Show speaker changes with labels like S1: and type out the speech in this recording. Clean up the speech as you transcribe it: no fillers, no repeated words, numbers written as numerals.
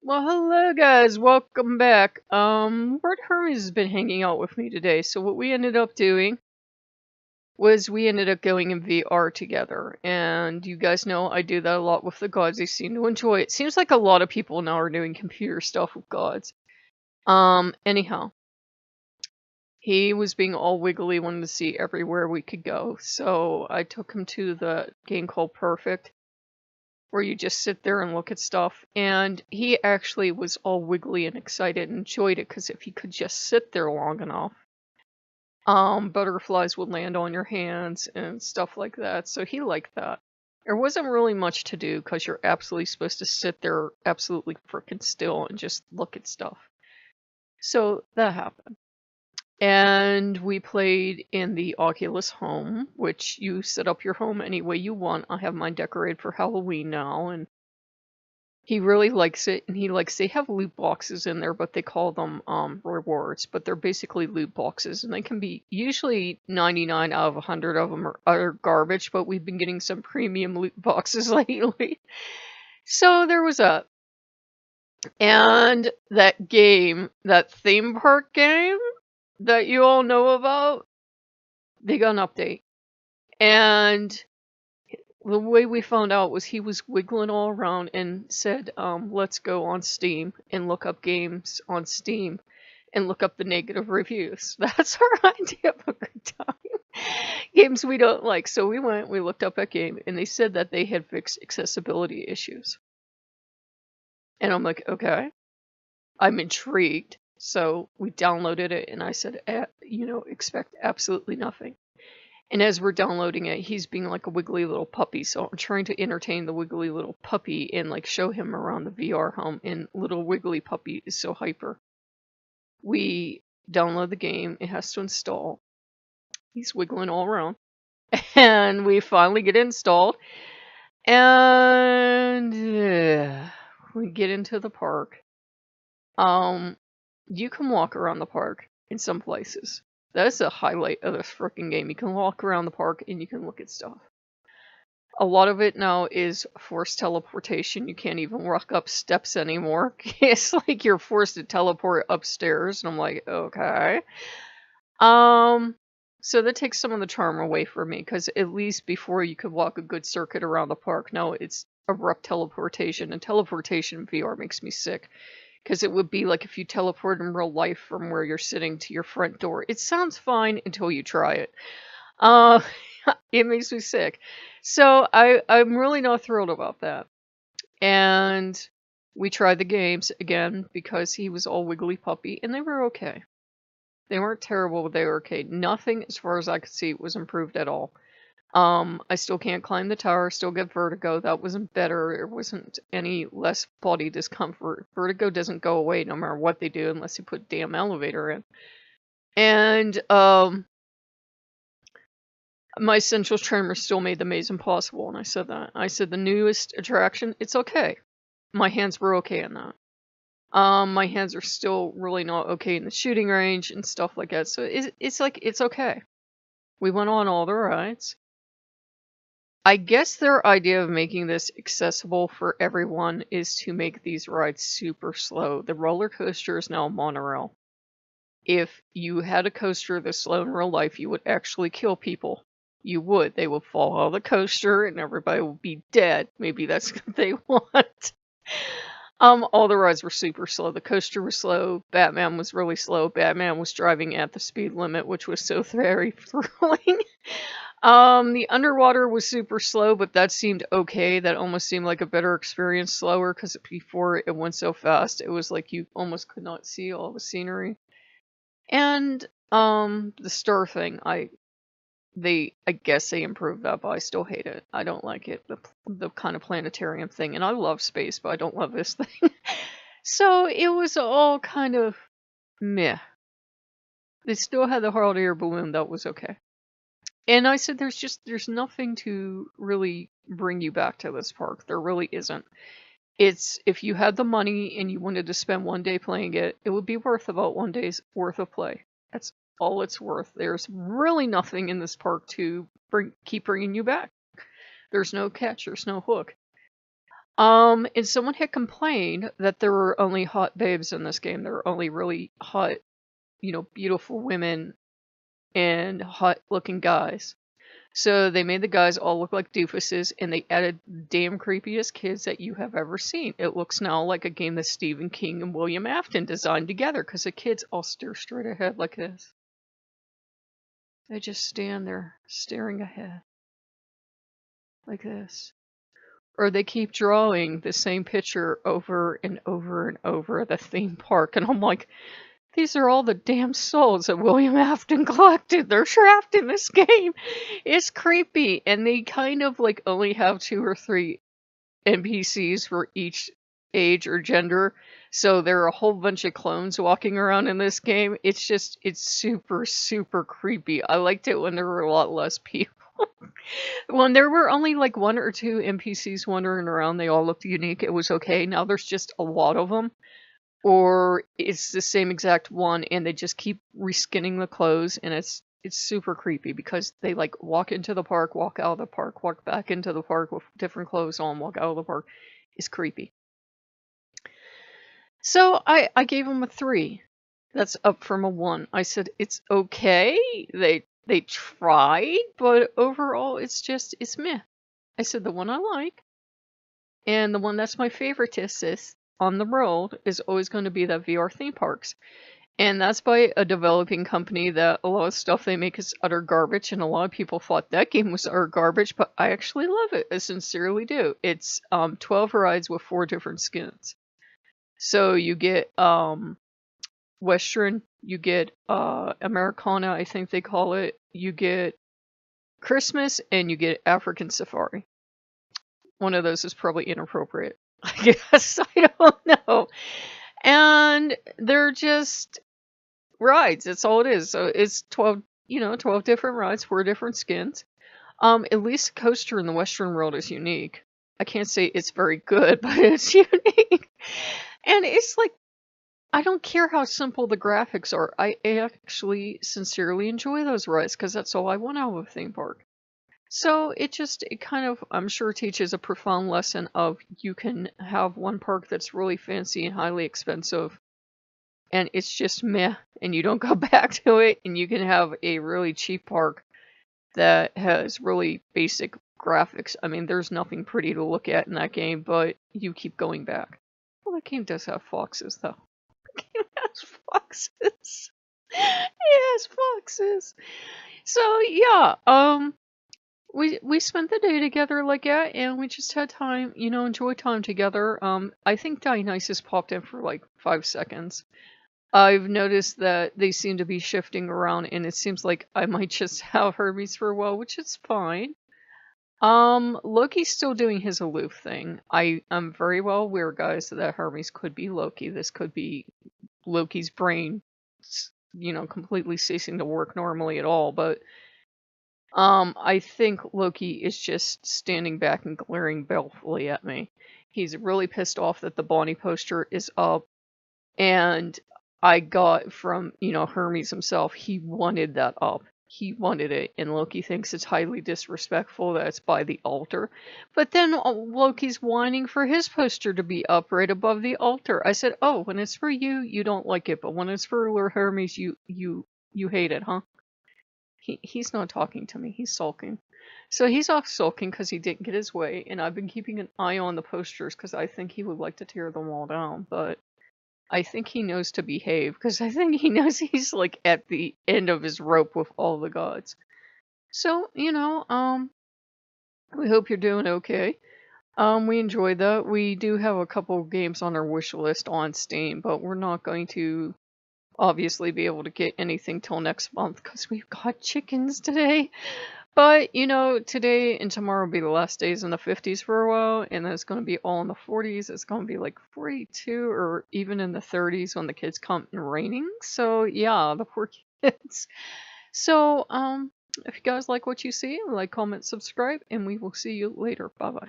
S1: Well, hello guys, welcome back. Lord Hermes has been hanging out with me today, so what we ended up doing was we ended up going in VR together, and you guys know I do that a lot with the gods. They seem to enjoy it. Seems like a lot of people now are doing computer stuff with gods. Anyhow, he was being all wiggly, wanted to see everywhere we could go, so I took him to the game called Perfect, where you just sit there and look at stuff. And he actually was all wiggly and excited and enjoyed it because if he could just sit there long enough, butterflies would land on your hands and stuff like that. So he liked that. There wasn't really much to do because you're absolutely supposed to sit there absolutely freaking still and just look at stuff. So that happened. And we played in the Oculus home, which you set up your home any way you want. I have mine decorated for Halloween now, and he really likes it, and they have loot boxes in there, but they call them rewards, but they're basically loot boxes, and they can be usually 99 out of 100 of them are garbage, but we've been getting some premium loot boxes lately. So there was that. And that game, that theme park game that you all know about, they got an update. And the way we found out was he was wiggling all around and said, let's go on Steam and look up games on Steam and look up the negative reviews. That's our idea of a good time. Games we don't like. So we went, we looked up that game, and they said that they had fixed accessibility issues. And I'm like, okay, I'm intrigued. So we downloaded it, and I said, expect absolutely nothing. And as we're downloading it, he's being like a wiggly little puppy. So I'm trying to entertain the wiggly little puppy and like show him around the VR home. And little wiggly puppy is so hyper. We download the game. It has to install. He's wiggling all around. And we finally get installed. And we get into the park. You can walk around the park in some places. That's a highlight of this freaking game. You can walk around the park and you can look at stuff. A lot of it now is forced teleportation. You can't even walk up steps anymore. It's like you're forced to teleport upstairs, and I'm like, okay. So that takes some of the charm away from me, because at least before you could walk a good circuit around the park, now it's abrupt teleportation, and teleportation in VR makes me sick. Because it would be like if you teleport in real life from where you're sitting to your front door. It sounds fine until you try it. It makes me sick. So I'm really not thrilled about that. And we tried the games again because he was all wiggly puppy, and they were okay. They weren't terrible, but they were okay. Nothing, as far as I could see, was improved at all. I still can't climb the tower, still get vertigo. That wasn't better. There wasn't any less body discomfort. Vertigo doesn't go away no matter what they do unless you put a damn elevator in. And my central trainer still made the maze impossible, and I said that. I said the newest attraction, it's okay. My hands were okay in that. My hands are still really not okay in the shooting range and stuff like that. So it's like, it's okay. We went on all the rides. I guess their idea of making this accessible for everyone is to make these rides super slow. The roller coaster is now a monorail. If you had a coaster this slow in real life, you would actually kill people. You would. They would fall out of the coaster and everybody would be dead. Maybe that's what they want. All the rides were super slow. The coaster was slow. Batman was really slow. Batman was driving at the speed limit, which was so very thrilling. The underwater was super slow, but that seemed okay. That almost seemed like a better experience, slower, because before it went so fast, it was like you almost could not see all the scenery. And the star thing, I guess they improved that, but I still hate it. I don't like it, the kind of planetarium thing. And I love space, but I don't love this thing. So it was all kind of meh. They still had the hot air balloon, that was okay. And I said, there's nothing to really bring you back to this park. There really isn't. It's, if you had the money and you wanted to spend one day playing it, it would be worth about 1 day's worth of play. That's all it's worth. There's really nothing in this park to keep bringing you back. There's no catch, there's no hook. And someone had complained that there were only hot babes in this game. There were only really hot, beautiful women and hot looking guys. So they made the guys all look like doofuses, and they added damn creepiest kids that you have ever seen. It looks now like a game that Stephen King and William Afton designed together, because the kids all stare straight ahead like this. They just stand there staring ahead like this. Or they keep drawing the same picture over and over and over at the theme park, and I'm like, these are all the damn souls that William Afton collected. They're trapped in this game. It's creepy. And they kind of like only have 2 or 3 NPCs for each age or gender. So there are a whole bunch of clones walking around in this game. It's super, super creepy. I liked it when there were a lot less people. When there were only like 1 or 2 NPCs wandering around, they all looked unique. It was okay. Now there's just a lot of them. Or it's the same exact one and they just keep reskinning the clothes, and it's super creepy because they like walk into the park, walk out of the park, walk back into the park with different clothes on, walk out of the park. It's creepy. So I gave them a 3. That's up from a 1. I said it's okay. They tried, but overall it's meh. I said the one I like and the one that's my favoriteest on the world is always going to be that VR theme parks. And that's by a developing company that a lot of stuff they make is utter garbage, and a lot of people thought that game was utter garbage, but I actually love it. I sincerely do. It's 12 rides with 4 different skins. So you get Western, you get Americana, I think they call it, you get Christmas, and you get African Safari. One of those is probably inappropriate. I guess. I don't know. And they're just rides. That's all it is. So it's 12, 12 different rides, 4 different skins. At least the coaster in the Western world is unique. I can't say it's very good, but it's unique. And it's like, I don't care how simple the graphics are. I actually sincerely enjoy those rides because that's all I want out of a theme park. So it kind of, I'm sure, teaches a profound lesson of you can have one park that's really fancy and highly expensive, and it's just meh, and you don't go back to it, and you can have a really cheap park that has really basic graphics. I mean, there's nothing pretty to look at in that game, but you keep going back. Well, that game does have foxes, though. The game has foxes. It has foxes. So, yeah, we spent the day together like that, and we just had time, enjoy time together. I think Dionysus popped in for like 5 seconds. I've noticed that they seem to be shifting around, and it seems like I might just have Hermes for a while, which is fine. Loki's still doing his aloof thing. I'm very well aware, guys, that Hermes could be Loki. This could be Loki's brain, completely ceasing to work normally at all, but I think Loki is just standing back and glaring balefully at me. He's really pissed off that the Bonnie poster is up, and I got from, Hermes himself, he wanted that up. He wanted it, and Loki thinks it's highly disrespectful that it's by the altar. But then Loki's whining for his poster to be up right above the altar. I said, oh, when it's for you, you don't like it, but when it's for Lord Hermes, you hate it, huh? He's not talking to me. He's sulking. So he's off sulking because he didn't get his way, and I've been keeping an eye on the posters because I think he would like to tear them all down, but I think he knows to behave because I think he knows he's like at the end of his rope with all the gods. So, we hope you're doing okay. We enjoyed that. We do have a couple games on our wish list on Steam, but we're not going to obviously be able to get anything till next month because we've got chickens today. But, today and tomorrow will be the last days in the 50s for a while, and then it's going to be all in the 40s. It's going to be like 42 or even in the 30s when the kids come and raining. So, yeah, the poor kids. So, if you guys like what you see, like, comment, subscribe, and we will see you later. Bye-bye.